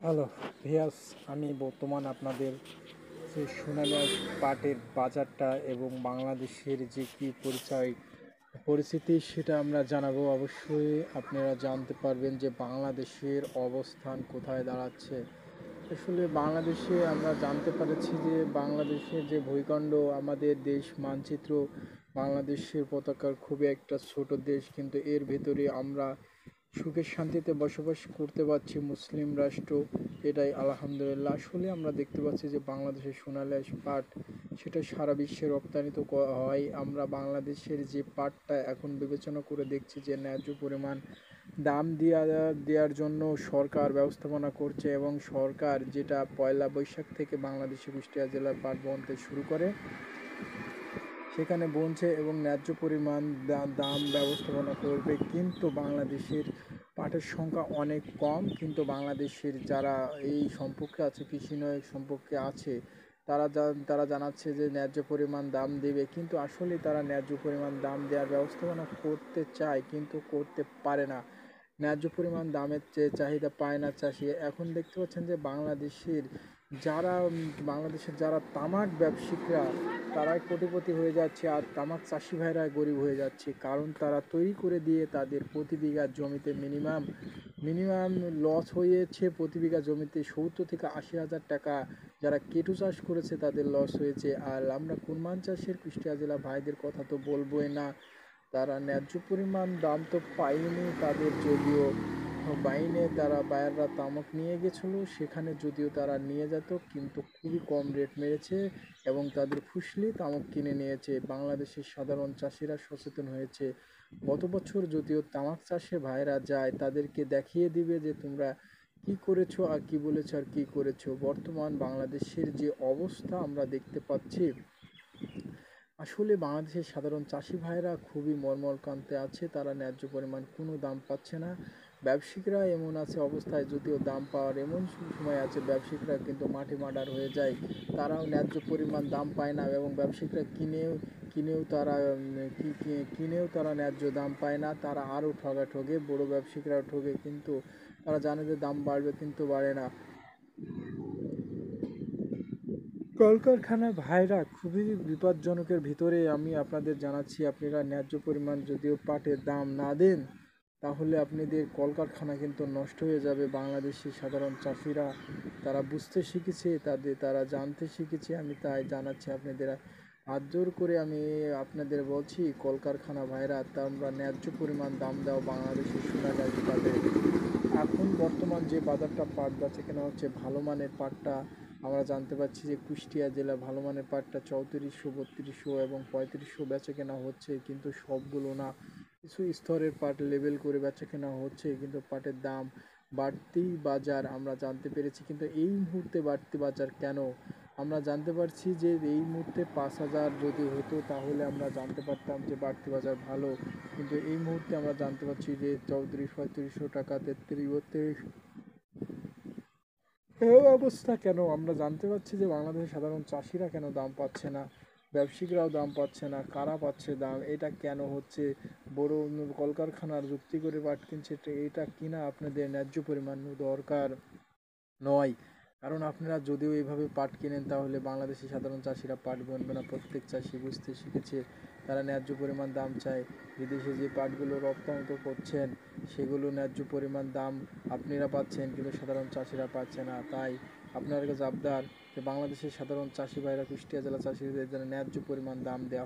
Hello ভিয়াস, আমি বর্তমান আপনাদের যে সোনালী আঁশ পাটের বাজারটা এবং বাংলাদেশের যে কী পরিস্থিতি সেটা আমরা জানাবো। অবশ্যই আপনারা জানতে পারবেন যে বাংলাদেশের অবস্থান কোথায় দাঁড়াচ্ছে। আসলে বাংলাদেশে আমরা জানতে পেরেছি যে বাংলাদেশের যে ভূখণ্ড, আমাদের দেশ মানচিত্র, বাংলাদেশের পতাকার খুবই একটা ছোট দেশ, কিন্তু এর ভেতরে আমরা সুখে শান্তিতে বসবাস করতে পারছি, মুসলিম রাষ্ট্র। এটাই আলহামদুলিল্লাহ। আসলে আমরা দেখতে পাচ্ছি যে বাংলাদেশের সোনালী আঁশ পাট সেটা সারা বিশ্বে রপ্তানিত হয়। আমরা বাংলাদেশের যে পাটটা এখন বিবেচনা করে দেখছি যে ন্যায্য পরিমাণ দাম দেওয়ার জন্য সরকার ব্যবস্থাপনা করছে, এবং সরকার যেটা পয়লা বৈশাখ থেকে বাংলাদেশে কুষ্টিয়া জেলার পাট বনতে শুরু করে, সেখানে বনছে এবং ন্যায্য পরিমাণ দাম ব্যবস্থাপনা করবে। কিন্তু বাংলাদেশের পাটের সংখ্যা অনেক কম, কিন্তু বাংলাদেশের যারা এই সম্পর্কে আছে, কৃষি নয় সম্পর্কে আছে, তারা জানাচ্ছে যে ন্যায্য পরিমাণ দাম দেবে, কিন্তু আসলে তারা ন্যায্য পরিমাণ দাম দেওয়ার ব্যবস্থাপনা করতে চায় কিন্তু করতে পারে না। ন্যায্য পরিমাণ দামের চেয়ে চাহিদা পায় না চাষি। এখন দেখতে পাচ্ছেন যে বাংলাদেশের যারা তামাক ব্যবসায়িকরা, তারাই কোটিপতি হয়ে যাচ্ছে, আর তামাক চাষি ভাইরা গরিব হয়ে যাচ্ছে। কারণ তারা তৈরি করে দিয়ে তাদের প্রতি বিঘা জমিতে মিনিমাম লস হয়েছে। প্রতি বিঘা জমিতে 70 থেকে 80 হাজার টাকা যারা কেটু চাষ করেছে তাদের লস হয়েছে। আর আমরা কুরমান চাষের কুষ্টিয়া জেলা ভাইদের কথা তো বলবোই না, তারা ন্যায্য পরিমাণ দাম তো পায়নি। তাদের যদিও বাইনে তারা বায়াররা তামাক নিয়ে গেছিলো, সেখানে যদিও তারা নিয়ে যেত কিন্তু খুবই কম রেট মেরেছে এবং তাদের ফুসলি তামাক কিনে নিয়েছে। বাংলাদেশের সাধারণ চাষিরা সচেতন হয়েছে। গত বছর যদিও তামাক চাষে ভাইরা যায়, তাদেরকে দেখিয়ে দিবে যে তোমরা কি করেছো আর কি বলেছো আর কি করেছো। বর্তমান বাংলাদেশের যে অবস্থা আমরা দেখতে পাচ্ছি, আসলে বাংলাদেশের সাধারণ চাষি ভাইরা খুবই মর্মরকান্তে আছে। তারা ন্যায্য পরিমাণ কোনো দাম পাচ্ছে না। ব্যবসায়িকরা এমন আছে অবস্থায়, যদিও দাম পাওয়ার এমন সময় আছে, ব্যবসায়িকরা কিন্তু মাঠে মার্ডার হয়ে যায়। তারাও ন্যায্য পরিমাণ দাম পায় না, এবং ব্যবসায়িকরা কিনেও তারা ন্যায্য দাম পায় না। তারা আরও ঠগে, বড় ব্যবসায়িকরাও ঠগে, কিন্তু তারা জানে যে দাম বাড়বে কিন্তু বাড়ে না। কলকারখানার ভাইরা খুবই বিপজ্জনকের ভিতরে। আমি আপনাদের জানাচ্ছি, আপনারা ন্যায্য পরিমাণ যদিও পাটের দাম না দেন, তাহলে আপনাদের কলকারখানা কিন্তু নষ্ট হয়ে যাবে। বাংলাদেশের সাধারণ চাষিরা তারা বুঝতে শিখেছে, তারা জানতে শিখেছে। আমি তাই জানাচ্ছি আপনাদের, হাত জোর করে আমি আপনাদের বলছি, কলকারখানা ভাইরা তোমরা ন্যায্য পরিমাণ দাম দাও বাংলাদেশের সোনালী আঁশ পাটে। এখন বর্তমান যে বাজারটা পাট বেচা কেনা হচ্ছে, ভালো মানের পাটটা আমরা জানতে পারছি যে কুষ্টিয়া জেলা ভালো মানের পাটটা 3400, 3200 এবং 3500 বেচা কেনা হচ্ছে, কিন্তু সবগুলো না, কিছু স্তরের পাট লেবেল করে বেচা কেনা হচ্ছে। কিন্তু পাটের দাম বাড়তি বাজার আমরা জানতে পেরেছি, কিন্তু এই মুহূর্তে বাড়তি বাজার কেন আমরা জানতে পারছি যে এই মুহূর্তে 5000 যদি হতো তাহলে আমরা জানতে পারতাম যে বাড়তি বাজার ভালো। কিন্তু এই মুহূর্তে আমরা জানতে পারছি যে 3400-3500 টাকা, 33-32। এই অবস্থা কেন আমরা জানতে পারছি যে বাংলাদেশের সাধারণ চাষিরা কেন দাম পাচ্ছে না, ব্যবসায়িকরাও দাম পাচ্ছে না, কারা পাচ্ছে দাম, এটা কেন হচ্ছে? বড় কলকারখানার যুক্তি করে পাট কিনছে, এটা কিনা আপনাদের ন্যায্য পরিমাণ দরকার নয়। কারণ আপনারা যদিও এইভাবে পাট কিনেন, তাহলে বাংলাদেশের সাধারণ চাষিরা পাট বুনবে না। প্রত্যেক চাষি বুঝতে শিখেছে, তারা ন্যায্য পরিমাণ দাম চায়। বিদেশে যে পাটগুলো রপ্তানিত করছেন, সেগুলো ন্যায্য পরিমাণ দাম আপনারা পাচ্ছেন, কিন্তু সাধারণ চাষিরা পাচ্ছে না। তাই আপনার কাছে আবদার যে বাংলাদেশের সাধারণ চাষি ভাইরা, কুষ্টিয়া জেলা চাষিদের যেন ন্যায্য পরিমাণ দাম দেওয়া